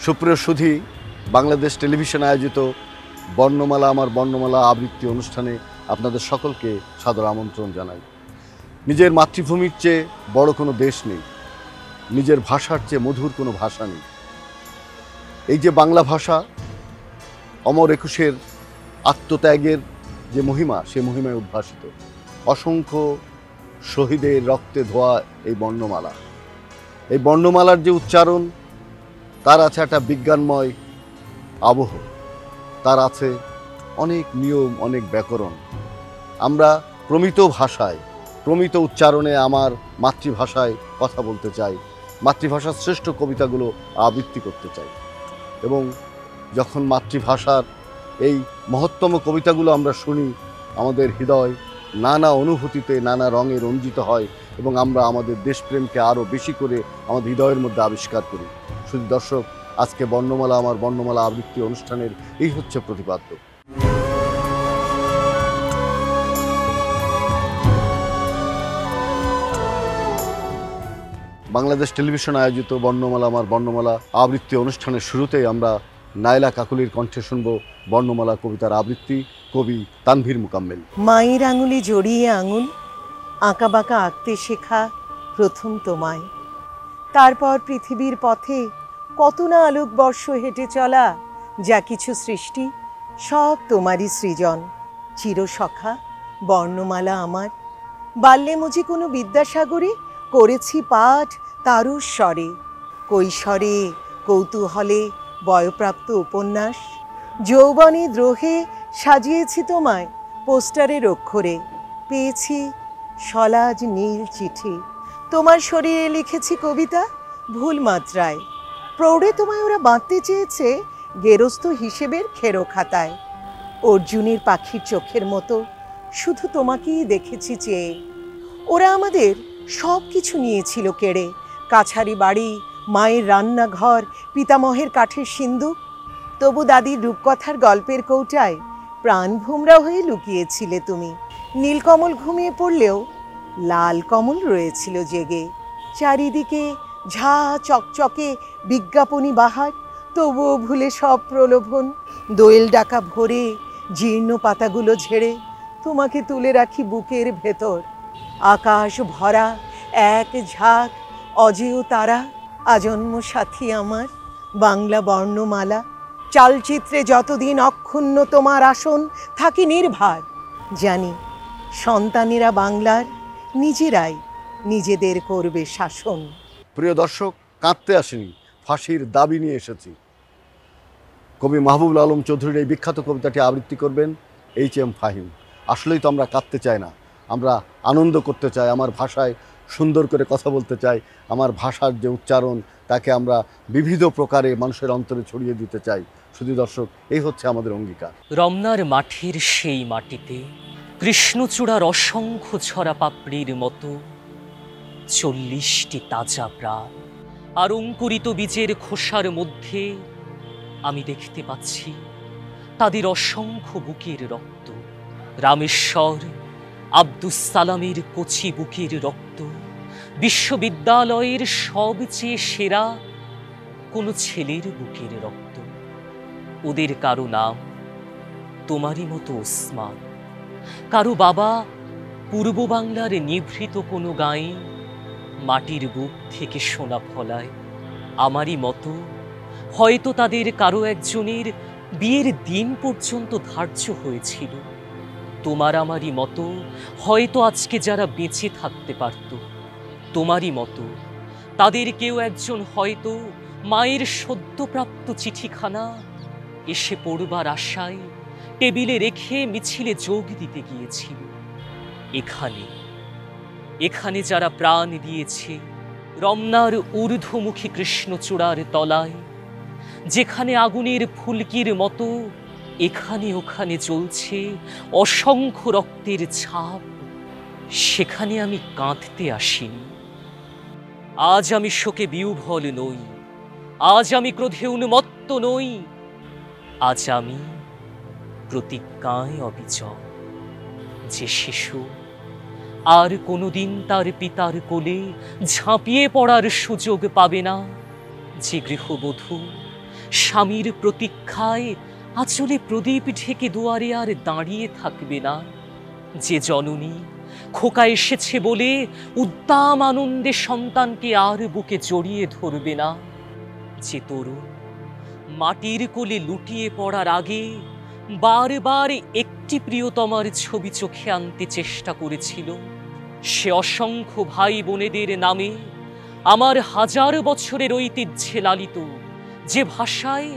সুপ্রিয় সুধী, বাংলাদেশ টেলিভিশন আয়োজিত বর্ণমালা আমার বর্ণমালা আবৃত্তি অনুষ্ঠানে আপনাদের সকলকে সাদর আমন্ত্রণ জানাই। নিজের মাতৃভূমির চেয়ে বড় কোনো দেশ নেই, নিজের ভাষার চেয়ে মধুর কোনো ভাষা নেই। এই যে বাংলা ভাষা, অমর একুশের আত্মত্যাগের যে মহিমা, সে মহিমায় উদ্ভাসিত। অসংখ্য শহীদের রক্তে ধোয়া এই বর্ণমালা, এই বর্ণমালার যে উচ্চারণ, তার আছে একটা বিজ্ঞানময় আবহ, তার আছে অনেক নিয়ম, অনেক ব্যাকরণ। আমরা প্রমিত ভাষায়, প্রমিত উচ্চারণে আমার মাতৃভাষায় কথা বলতে চাই, মাতৃভাষার শ্রেষ্ঠ কবিতাগুলো আবৃত্তি করতে চাই। এবং যখন মাতৃভাষার এই মহত্তম কবিতাগুলো আমরা শুনি, আমাদের হৃদয় নানা অনুভূতিতে, নানা রঙে রঞ্জিত হয় এবং আমরা আমাদের দেশপ্রেমকে আরও বেশি করে আমাদের হৃদয়ের মধ্যে আবিষ্কার করি। শুধু দর্শক, আজকে বর্ণমালা আমার বর্ণমালা আবৃত্তি অনুষ্ঠানের এই হচ্ছে প্রতিপাদ্য। বাংলাদেশ টেলিভিশন আয়োজিত বর্ণমালা আমার বর্ণমালা আবৃত্তি অনুষ্ঠানের শুরুতেই আমরা নাইলা কাকুলির কণ্ঠে শুনব বর্ণমালা কবিতার আবৃত্তি, কবি তানভীর মুকাম্মেল। মায়ের আঙুলে জড়িয়ে আঙুল আঁকা বাঁকা আঁকতে শেখা প্রথম তোমায়, তারপর পৃথিবীর পথে কত না আলোকবর্ষ হেঁটে চলা, যা কিছু সৃষ্টি সব তোমারই সৃজন। চিরসখা বর্ণমালা আমার, বাল্যে মুজি কোনো বিদ্যাসাগরে করেছি পাঠ তারুর স্বরে, কৈশোরে কৌতূহলে বয়প্রাপ্ত উপন্যাস, যৌবনে দ্রোহে সাজিয়েছি তোমায় পোস্টারের অক্ষরে, পেয়েছি সলাজ নীল চিঠি, তোমার শরীরে লিখেছি কবিতা ভুল মাত্রায়, প্রৌঢ়ে তোমায় ওরা বাঁধতে চেয়েছে গেরস্থ হিসেবের খেরো খাতায়। অর্জুনের পাখির চোখের মতো শুধু তোমাকেই দেখেছি চেয়ে, ওরা আমাদের সব কিছু নিয়েছিল কেড়ে, কাছারি বাড়ি, মায়ের রান্নাঘর, পিতামহের কাঠের সিন্দুক, তবু দাদির রূপকথার গল্পের কৌটায় প্রাণ ভোমরা হয়ে লুকিয়েছিলে তুমি। নীলকমল ঘুমিয়ে পড়লেও লাল কমল রয়েছিল জেগে, চারিদিকে ঝা চকচকে বিজ্ঞাপনী বাহার, তবুও ভুলে সব প্রলোভন, দোয়েল ডাকা ভোরে জীর্ণ পাতাগুলো ঝেড়ে তোমাকে তুলে রাখি বুকের ভেতর। আকাশ ভরা এক ঝাঁক অজেয় তারা, আজন্ম সাথী আমার বাংলা বর্ণমালা। চালচিত্রে যতদিন অক্ষুণ্ণ তোমার আসন, থাকি নির্ভার, জানি সন্তানেরা বাংলার নিজেরাই নিজেদের করবে শাসন। প্রিয় দর্শক, কাঁদতে আসেনি, ফাঁসির দাবি নিয়ে এসেছি। কবি মাহবুবুল আলম চৌধুরীর এই বিখ্যাত কবিতাটি আবৃত্তি করবেন HM ফাহিম। আসলেই তো আমরা কাঁদতে চাই না, আমরা আনন্দ করতে চাই, আমার ভাষায় সুন্দর করে কথা বলতে চাই, আমার ভাষার যে উচ্চারণ তাকে আমরা বিবিধ প্রকারে মানুষের অন্তরে ছড়িয়ে দিতে চাই। শুধু দর্শক, এই হচ্ছে আমাদের অঙ্গীকার। রমনার মাঠের সেই মাটিতে কৃষ্ণচূড়ার অসংখ্য ছড়া পাপড়ির মতো 40টি তাজা প্রাণ, আর অঙ্কুরিত বীজের খোসার মধ্যে আমি দেখতে পাচ্ছি তাদের অসংখ্য বুকের রক্ত। রামেশ্বর আব্দুস সালামের কচি বুকের রক্ত, বিশ্ববিদ্যালয়ের সবচেয়ে সেরা কোনো ছেলের বুকের রক্ত। ওদের কারো নাম তোমারই মতো ওসমান, কারো বাবা পূর্ব বাংলার নিভৃত কোনো গাঁয়ে মাটির বুক থেকে সোনা ফলায়। আমারই মতো হয়তো তাদের কারো একজনের বিয়ের দিন পর্যন্ত ধার্য হয়েছিল। তোমার আমারই মতো হয়তো আজকে যারা বেঁচে থাকতে পারত, তোমারই মতো তাদের কেউ একজন হয়তো মায়ের সদ্যপ্রাপ্ত চিঠিখানা এসে পড়বার আশায় টেবিলে রেখে মিছিলে যোগ দিতে গিয়েছিল। এখানে যারা প্রাণ দিয়েছে রমনার ঊর্ধ্বমুখী কৃষ্ণচূড়ার তলায়, যেখানে আগুনের ফুলকির মতো এখানে ওখানে জ্বলছে অসংখ্য রক্তের ছাপ, সেখানে আমি কাঁদতে আসিনি। আজ আমি শোকে বিহ্বল নই, আজ আমি ক্রোধে উন্মত্ত নই, আজ আমি প্রতিজ্ঞায় অবিচল। যে শিশু আর কোনোদিন তার পিতার কোলে ঝাঁপিয়ে পড়ার সুযোগ পাবে না, যে গৃহবধূ স্বামীর প্রতীক্ষায় আঁচলে প্রদীপ ঢেকে দুয়ারে আর দাঁড়িয়ে থাকবে না। যে জননী খোকা এসেছে বলে উদ্দাম আনন্দে সন্তানকে আর বুকে জড়িয়ে ধরবে না। যে তরুণ মাটির কোলে লুটিয়ে পড়ার আগে বারবার একটি প্রিয়তমার ছবি চোখে আনতে চেষ্টা করেছিল, সে অসংখ্য ভাই বোনেদের নামে আমার হাজার বছরের ঐতিহ্যে লালিত যে ভাষায়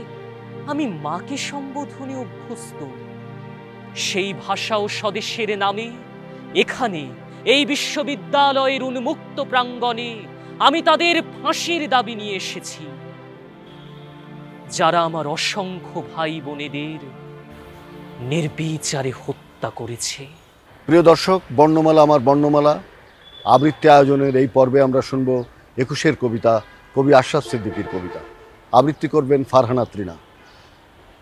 আমি মাকে সম্বোধনে অভ্যস্ত, সেই ভাষা ও স্বদেশের নামে এখানে এই বিশ্ববিদ্যালয়ের উন্মুক্ত প্রাঙ্গণে আমি তাদের ফাঁসির দাবি নিয়ে এসেছি, যারা আমার অসংখ্য ভাই বোনেদের নির্বিচারে হত্যা করেছে। প্রিয় দর্শক, বর্ণমালা আমার বর্ণমালা আবৃত্তি আয়োজনের এই পর্বে আমরা শুনব ২১-এর কবিতা, কবি আশরাফ সিদ্দিকীর কবিতা। আবৃত্তি করবেন ফারহানা ত্রিনা।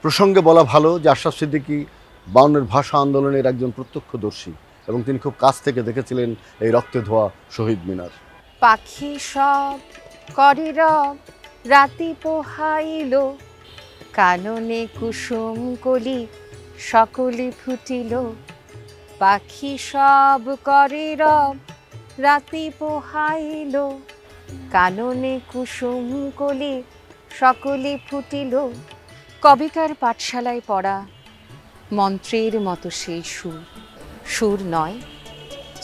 প্রসঙ্গে বলা ভালো যে আশরাফ সিদ্দিকী ৫২-এর ভাষা আন্দোলনের একজন প্রত্যক্ষদর্শী এবং তিনি খুব কাছ থেকে দেখেছিলেন এই রক্তে ধোয়া শহীদ মিনার। পাখি সব করে রব রাতি পোহাইল, কাননে কুসুম কলি সকলে ফুটিল। পাখি সব করে রব রাতি পোহাইল, কাননে কুসুম কলি সকলে ফুটিল। কবিতার পাঠশালায় পড়া মন্ত্রের মতো সেই সুর, সুর নয়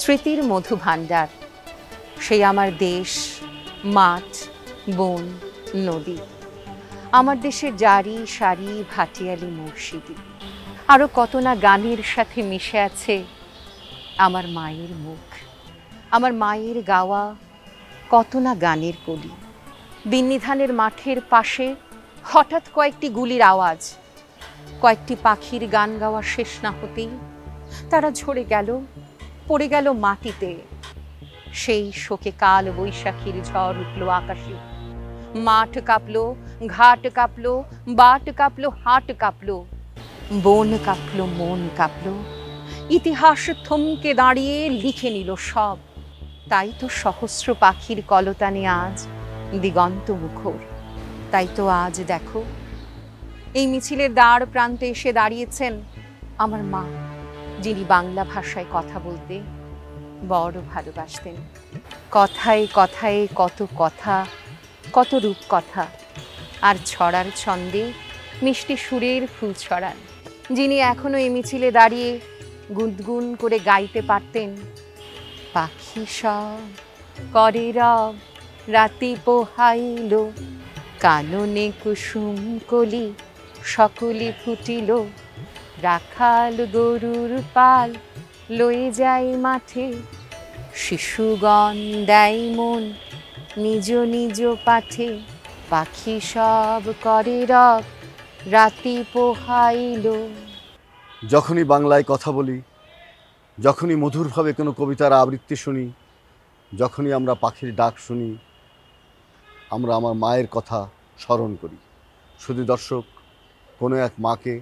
স্মৃতির মধু ভাণ্ডার। সেই আমার দেশ, মাঠ, বন, নদী, আমার দেশের জারি সারি ভাটিয়ালি মুর্শিদি, আরও কত না গানের সাথে মিশে আছে আমার মায়ের মুখ, আমার মায়ের গাওয়া কত না গানের কলি। বিন্নিধানের মাঠের পাশে হঠাৎ কয়েকটি গুলির আওয়াজ, কয়েকটি পাখির গান গাওয়া শেষ না হতেই তারা ঝরে গেল, পড়ে গেল মাটিতে। সেই শোকে কাল বৈশাখীর ঝড় উঠল আকাশে, মাঠ কাঁপলো, ঘাট কাঁপলো, বাট কাঁপলো, হাট কাঁপলো, বন কাঁপলো, মন কাঁপলো। ইতিহাস থমকে দাঁড়িয়ে লিখে নিল সব। তাই তো সহস্র পাখির কলতানে আজ দিগন্ত মুখর। তাই তো আজ দেখো এই মিছিলের দ্বার প্রান্তে এসে দাঁড়িয়েছেন আমার মা, যিনি বাংলা ভাষায় কথা বলতে বড় ভালোবাসতেন। কথায় কথায় কত কথা, কত রূপ কথা, আর ছড়ার ছন্দে মিষ্টি সুরের ফুল ছড়ান, যিনি এখনো এই মিছিলে দাঁড়িয়ে গুনগুন করে গাইতে পারতেন। পাখি সব করে রব রাতি পোহাইল, কাননে কুসুম কলি সকলে ফুটিল। রাখাল গরুর পাল লয়ে যায় মাঠে, শিশুগণ দেয় মন নিজ নিজ পাঠে। পাখি সব করে রব রাতি পোহাইল। যখনই বাংলায় কথা বলি, যখনই মধুরভাবে কোনো কবিতার আবৃত্তি শুনি, যখনই আমরা পাখির ডাক শুনি, আমরা আমার মায়ের কথা স্মরণ করি। শুধু দর্শক, কোনো এক মাকে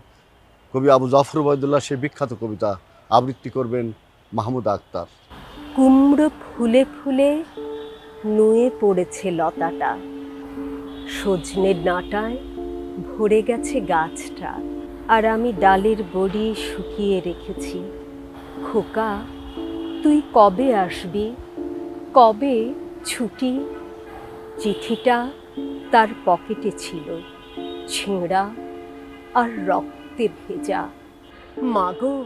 কবি আবু জাফর ওবায়দুল্লাহ সে বিখ্যাত কবিতা আবৃত্তি করবেন মাহমুদা আক্তার। কুমড়ো ফুলে ফুলে নুয়ে পড়েছে লতাটা, সজনের ডাঁটায় ভরে গেছে গাছটা, আর আমি ডালের বড়ি শুকিয়ে রেখেছি। খোকা, তুই কবে আসবি, কবে ছুটি? চিঠিটা তার পকেটে ছিল, ছেঁড়া আর রক্তে ভেজা। মাগো,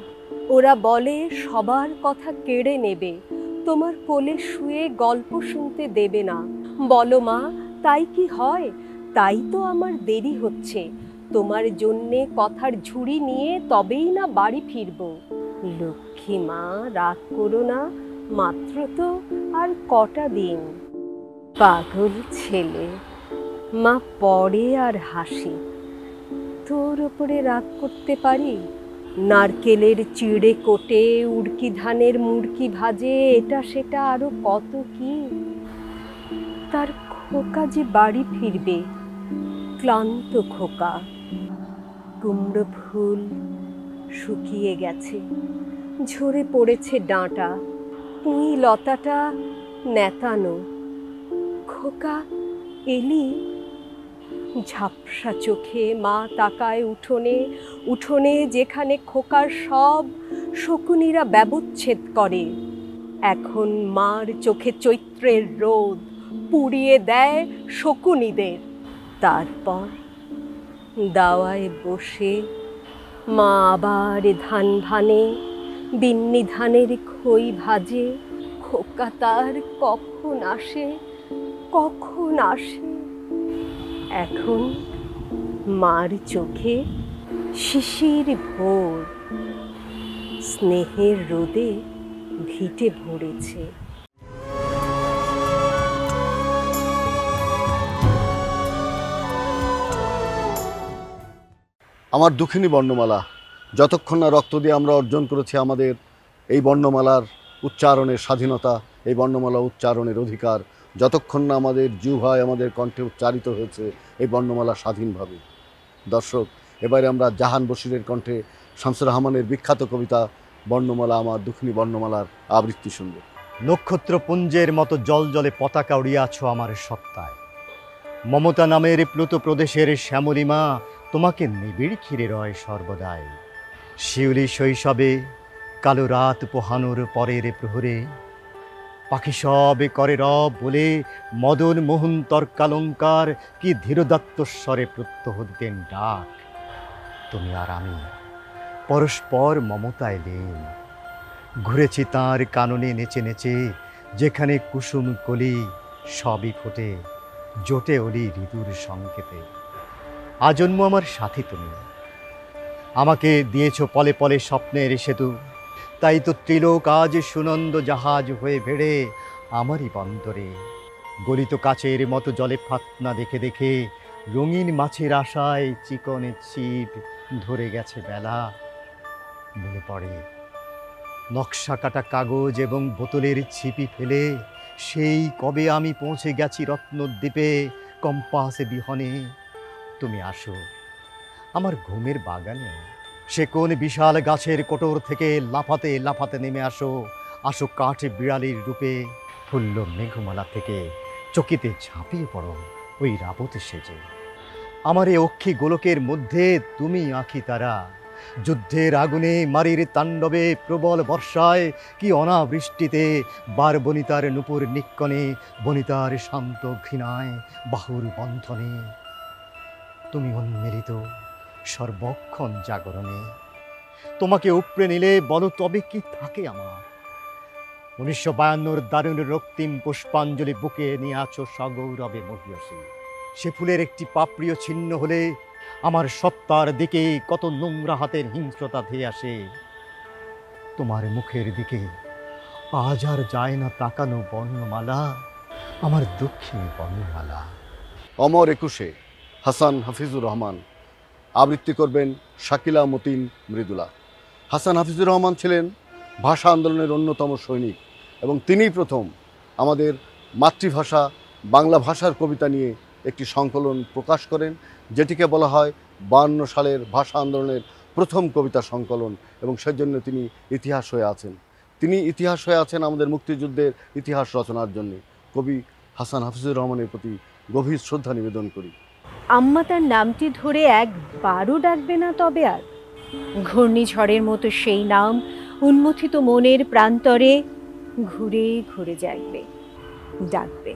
ওরা বলে সবার কথা কেড়ে নেবে, তোমার কোলে শুয়ে গল্প শুনতে দেবে না। বলো মা, তাই কি হয়? তাই তো আমার দেরি হচ্ছে, তোমার জন্যে কথার ঝুড়ি নিয়ে তবেই না বাড়ি ফিরব। লক্ষ্মী মা, রাগ করো না, মাত্র তো আর কটা দিন। পাগল ছেলে, মা পড়ে আর হাসি। তোর ওপরে রাগ করতে পারি? নারকেলের চিড়ে কোটে, উড়কি ধানের মুড়কি ভাজে, এটা সেটা আরো কত কি। তার খোকা যে বাড়ি ফিরবে, ক্লান্ত খোকা। কুমড়ো ফুল শুকিয়ে গেছে, ঝরে পড়েছে ডাঁটা, পুঁই লতাটা নেতানো। খোকা এলি? ঝাপসা চোখে মা তাকায় উঠোনে, উঠোনে যেখানে খোকার সব শকুনিরা ব্যবচ্ছেদ করে। এখন মার চোখে চৈত্রের রোদ পুড়িয়ে দেয় শকুনিদের। তারপর দাওয়ায় বসে মা আবার ধান ভানে, বিন্নি ধানের খই ভাজে। খোকা তার কখন আসে, কখন আসে। এখন মার চোখে শিশির ভোর, স্নেহের রোদে ভিটে ভরেছে। আমার দুঃখিনী বর্ণমালা, যতক্ষণ না রক্ত দিয়ে আমরা অর্জন করেছি আমাদের এই বর্ণমালার উচ্চারণের স্বাধীনতা, এই বর্ণমালা উচ্চারণের অধিকার, যতক্ষণ না আমাদের জিহ্বায় আমাদের কণ্ঠে উচ্চারিত হয়েছে এই বর্ণমালা স্বাধীনভাবে। দর্শক, এবারে আমরা জাহান বশিরের কণ্ঠে শামসুর রহমানের বিখ্যাত কবিতা বর্ণমালা আমার দুঃখিনী বর্ণমালার আবৃত্তি শুনব। নক্ষত্রপুঞ্জের মতো জলজলে পতাকা উড়িয়াছ আমার সত্তায়। মমতা নামের প্লুত প্রদেশের শ্যামলিমা তোমাকে নিবিড় ঘিরে রয় সর্বদাই। শিউলি শৈশবে কালো রাত পোহানোর পরের প্রহরে পাখি সবে করে রব বলে মদন মোহন তর্কালঙ্কার কি ধীরোদাত্ত স্বরে প্রত্যহ দিতেন ডাক। তুমি আর আমি পরস্পর মমতায় লীন, ঘুরেছি তাঁর কাননে নেচে নেচে, যেখানে কুসুম কলি সবই ফোটে, জোটে অলি ঋতুর সংকেতে। আজন্ম আমার সাথী তুমি, আমাকে দিয়েছ পলে পলে স্বপ্নের সেতু। তাই তো ত্রিলোক আজ সুনন্দ জাহাজ হয়ে ভেড়ে আমারই বন্দরে। গলিত কাচের মতো জলে ফাতনা দেখে দেখে রঙিন মাছের আশায় চিকনে ছিপ ধরে গেছে বেলা। মনে পড়ে নকশা কাটা কাগজ এবং বোতলের ছিপি ফেলে সেই কবে আমি পৌঁছে গেছি রত্নদ্বীপে কম্পাসে বিহনে। তুমি আসো আমার ঘুমের বাগানে, সে কোন বিশাল গাছের কোটর থেকে লাফাতে লাফাতে নেমে আসো। আসো কাঠ বিড়ালির রূপে, ফুল্ল মেঘমালা থেকে চকিতে ঝাঁপিয়ে পড়ো ওই রাবতে সেজে। আমার এ অক্ষী গোলকের মধ্যে তুমি আঁখি তারা। যুদ্ধের আগুনে মারির তাণ্ডবে প্রবল বর্ষায় কি অনাবৃষ্টিতে বার বনিতার নূপুর নিক্কণে, বনিতার শান্ত ঘৃণায় বাহুর বন্ধনে। তুমি উন্মিলিত সর্বক্ষণ জাগরণে। তোমাকে উপড়ে নিলে বলো তবে কি থাকে আমার। 1952 দারুণ রক্তিম পুষ্পাঞ্জলি বুকে নিয়ে আছো সগৌরবে মহিয়সী। সে ফুলের একটি পাপড়িও ছিন্ন হলে আমার সত্তার দিকে কত নোংরা হাতের হিংস্রতা ধেয়ে আসে। তোমার মুখের দিকে আজ আর যায় না তাকানো বর্ণমালা, আমার দুঃখিনী বর্ণমালা। অমর একুশে হাসান হাফিজুর রহমান, আবৃত্তি করবেন শাকিলা মতিন মৃদুলা। হাসান হাফিজুর রহমান ছিলেন ভাষা আন্দোলনের অন্যতম সৈনিক এবং তিনিই প্রথম আমাদের মাতৃভাষা বাংলা ভাষার কবিতা নিয়ে একটি সংকলন প্রকাশ করেন, যেটিকে বলা হয় 52 সালের ভাষা আন্দোলনের প্রথম কবিতা সংকলন, এবং সেজন্য তিনি ইতিহাস হয়ে আছেন। তিনি ইতিহাস হয়ে আছেন আমাদের মুক্তিযুদ্ধের ইতিহাস রচনার জন্য। কবি হাসান হাফিজুর রহমানের প্রতি গভীর শ্রদ্ধা নিবেদন করি। আম্মা তার নামটি ধরে একবারও ডাকবে না তবে আর? ঘূর্ণিঝড়ের মতো সেই নাম উন্মথিত মনের প্রান্তরে ঘুরে ঘুরে যাইবে, ডাকবে।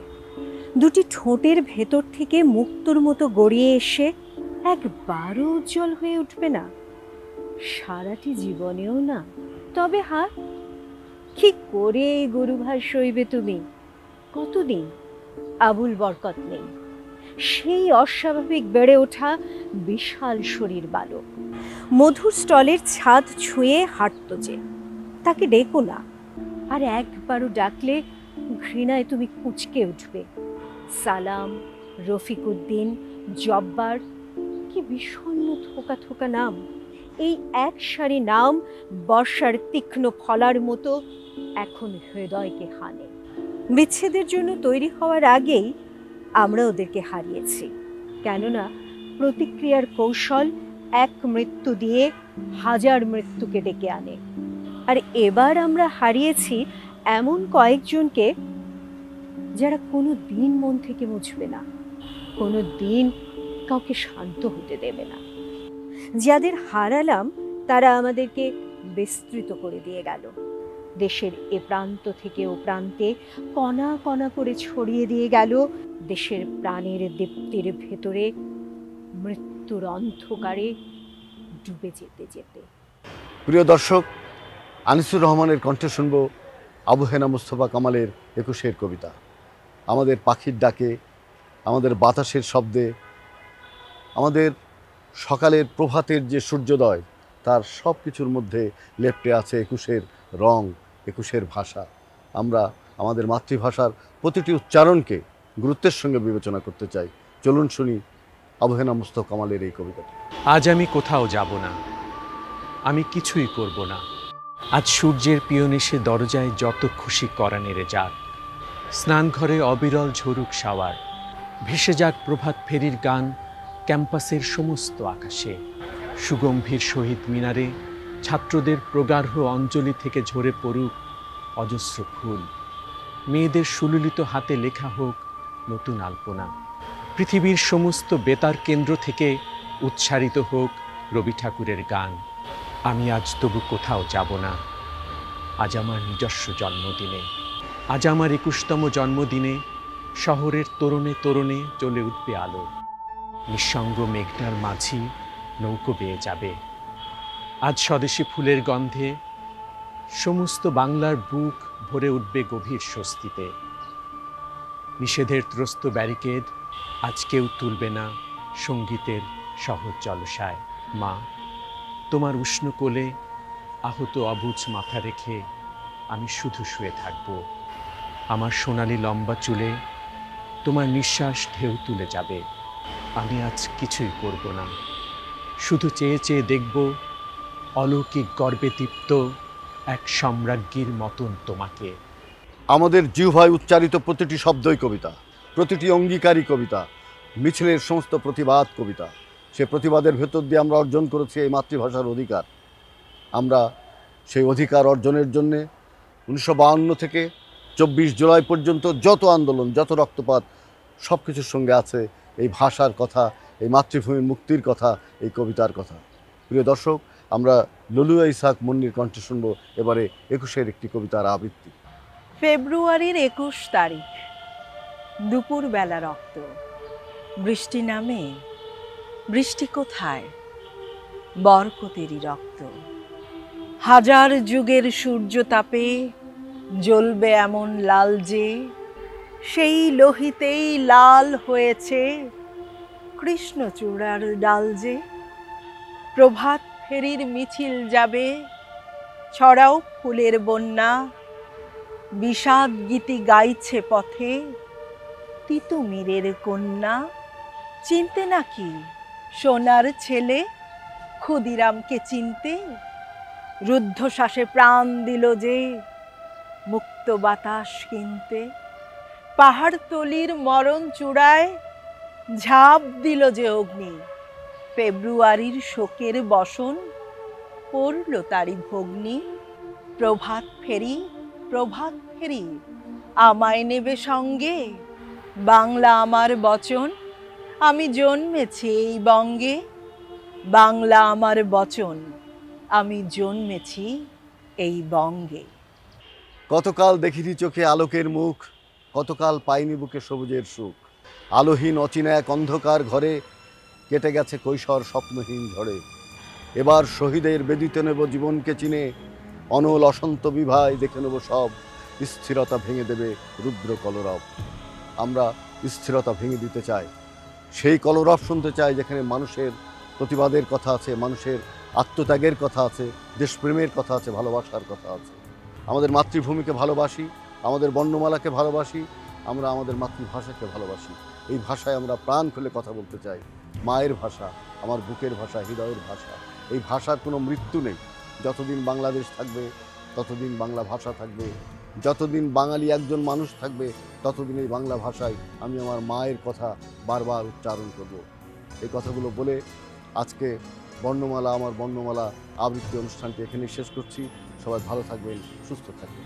দুটি ঠোঁটের ভেতর থেকে মুক্তোর মতো গড়িয়ে এসে একবারও উজ্জ্বল হয়ে উঠবে না, সারাটি জীবনেও না। তবে হ্যাঁ, কি করে এই গুরুভার সইবে তুমি? কতদিন আবুল বরকত নেই, সেই অস্বাভাবিক বেড়ে ওঠা বিশাল শরীর বালক মধুর স্টলের ছাদ ছুঁয়ে হাঁটত যে, তাকে ডেকো না। আর একবারও ডাকলে ঘৃণায় তুমি কুঁচকে উঠবে। সালাম, রফিকুদ্দিন, জব্বার, কি বিষণ্ণ থোকা থোকা নাম। এই এক সারি নাম বর্ষার তীক্ষ্ণ ফলার মতো এখন হৃদয়কে হানে। বিচ্ছেদের জন্য তৈরি হওয়ার আগেই আমরা ওদেরকে হারিয়েছি, কেননা প্রতিক্রিয়ার কৌশল এক মৃত্যু দিয়ে হাজার মৃত্যুকে ডেকে আনে। আর এবার আমরা হারিয়েছি এমন কয়েকজনকে যারা কোনো দিন মন থেকে মুছবে না, কোনো দিন কাউকে শান্ত হতে দেবে না। যাদের হারালাম তারা আমাদেরকে বিস্তৃত করে দিয়ে গেল, দেশের এ প্রান্ত থেকে ও প্রান্তে কণা কণা করে ছড়িয়ে দিয়ে গেল দেশের প্রাণের দীপ্তির ভেতরে মৃত্যুর অন্ধকারে ডুবে যেতে যেতে। প্রিয় দর্শক, আনিসুর রহমানের কণ্ঠে শুনব আবু হেনা মুস্তফা কামালের ২১-এর কবিতা। আমাদের পাখির ডাকে, আমাদের বাতাসের শব্দে, আমাদের সকালের প্রভাতের যে সূর্যোদয়, তার সব কিছুর মধ্যে লেপ্টে আছে ২১-এর রং, ২১-এর ভাষা। আমরা আমাদের মাতৃভাষার প্রতিটি উচ্চারণকে গুরুত্বের সঙ্গে বিবেচনা করতে চাই। চলুন শুনি আবু হেনা মুস্তফা কামালের এই কবিতাটি। আজ আমি কোথাও যাব না, আমি কিছুই করব না। আজ সূর্যের পিয়নেশে দরজায় যত খুশি করা নেড়ে যাক, স্নানঘরে অবিরল ঝরুক শাওয়ার, ভেসে যাক প্রভাত ফেরির গান ক্যাম্পাসের সমস্ত আকাশে। সুগম্ভীর শহীদ মিনারে ছাত্রদের প্রগাঢ় অঞ্জলি থেকে ঝরে পড়ুক অজস্র ফুল, মেয়েদের সুললিত হাতে লেখা হোক নতুন আলপনা। পৃথিবীর সমস্ত বেতার কেন্দ্র থেকে উচ্চারিত হোক রবি ঠাকুরের গান। আমি আজ তবু কোথাও যাব না। আজ আমার নিজস্ব জন্মদিনে, আজ আমার ২১তম জন্মদিনে শহরের তরুণে তরুণে জ্বলে উঠবে আলো। নিঃসঙ্গ মেঘনার মাঝি নৌকো বেয়ে যাবে। আজ স্বদেশী ফুলের গন্ধে সমস্ত বাংলার বুক ভরে উঠবে গভীর স্বস্তিতে। নিষেধের ত্রস্ত ব্যারিকেড আজ কেউ তুলবে না সঙ্গীতের সহজ জলসায়। মা, তোমার উষ্ণ কোলে আহত অবুঝ মাথা রেখে আমি শুধু শুয়ে থাকব। আমার সোনালি লম্বা চুলে তোমার নিঃশ্বাস ঢেউ তুলে যাবে। আমি আজ কিছুই করব না, শুধু চেয়ে চেয়ে দেখব অলৌকিক গর্বে তৃপ্ত এক সম্রাজ্ঞীর মতন তোমাকে। আমাদের জিহ্বায় উচ্চারিত প্রতিটি শব্দই কবিতা, প্রতিটি অঙ্গীকারী কবিতা, মিছিলের সমস্ত প্রতিবাদ কবিতা। সে প্রতিবাদের ভেতর দিয়ে আমরা অর্জন করেছি এই মাতৃভাষার অধিকার। আমরা সেই অধিকার অর্জনের জন্যে ১৯৫২ থেকে ২৪ জুলাই পর্যন্ত যত আন্দোলন, যত রক্তপাত, সব কিছুর সঙ্গে আছে এই ভাষার কথা, এই মাতৃভূমির মুক্তির কথা, এই কবিতার কথা। প্রিয় দর্শক, আমরা লুলুয়া ইসহাক মুন্নির কণ্ঠে শুনব এবারে ২১-এর একটি কবিতার আবৃত্তি। ফেব্রুয়ারির ২১ তারিখ, দুপুরবেলা রক্ত। বৃষ্টি নামে, বৃষ্টি কোথায়? বরকতেরই রক্ত। হাজার যুগের সূর্য তাপে জ্বলবে এমন লাল যে, সেই লোহিতেই লাল হয়েছে কৃষ্ণচূড়ার ডাল যে। প্রভাত ফেরির মিছিল যাবে, ছড়াও ফুলের বন্যা, বিষাদ গীতি গাইছে পথে তিতুমিরের কন্যা। চিনতে নাকি সোনার ছেলে ক্ষুদিরামকে চিনতে? রুদ্ধশ্বাসে প্রাণ দিল যে মুক্ত বাতাস কিনতে। পাহাড়তলির মরণ চূড়ায় ঝাঁপ দিল যে অগ্নি। ফেব্রুয়ারির শোকের বসন পড়ল তারি ভগ্নি। প্রভাত ফেরি, প্রভাত ফেরি, আমায় নেবে সঙ্গে। বাংলা আমার বচন, আমি জন্মেছি এই বঙ্গে। বাংলা আমার বচন, আমি জন্মেছি এই বঙ্গে। কতকাল দেখিনি চোখে আলোকের মুখ, কতকাল পাইনি বুকে সবুজের সুখ। আলোহীন অচেনা এক অন্ধকার ঘরে কেটে গেছে কৈশোর স্বপ্নহীন ঝড়ে। এবার শহীদের বেদিতে নেব জীবনকে চিনে, অনল অসন্ত বিভায় দেখে নেব সব। স্থিরতা ভেঙে দেবে রুদ্র কলরব। আমরা স্থিরতা ভেঙে দিতে চাই, সেই কলরব শুনতে চাই যেখানে মানুষের প্রতিবাদের কথা আছে, মানুষের আত্মত্যাগের কথা আছে, দেশপ্রেমের কথা আছে, ভালোবাসার কথা আছে। আমাদের মাতৃভূমিকে ভালোবাসি, আমাদের বর্ণমালাকে ভালোবাসি, আমরা আমাদের মাতৃভাষাকে ভালোবাসি। এই ভাষায় আমরা প্রাণ খুলে কথা বলতে চাই। মায়ের ভাষা, আমার বুকের ভাষা, হৃদয়ের ভাষা। এই ভাষার কোনো মৃত্যু নেই। যতদিন বাংলাদেশ থাকবে ততদিন বাংলা ভাষা থাকবে, যতদিন বাঙালি একজন মানুষ থাকবে ততদিন এই বাংলা ভাষায় আমি আমার মায়ের কথা বারবার উচ্চারণ করব। এই কথাগুলো বলে আজকে বর্ণমালা আমার বর্ণমালা আবৃত্তি অনুষ্ঠানটি এখানেই শেষ করছি। সবাই ভালো থাকবেন, সুস্থ থাকবেন।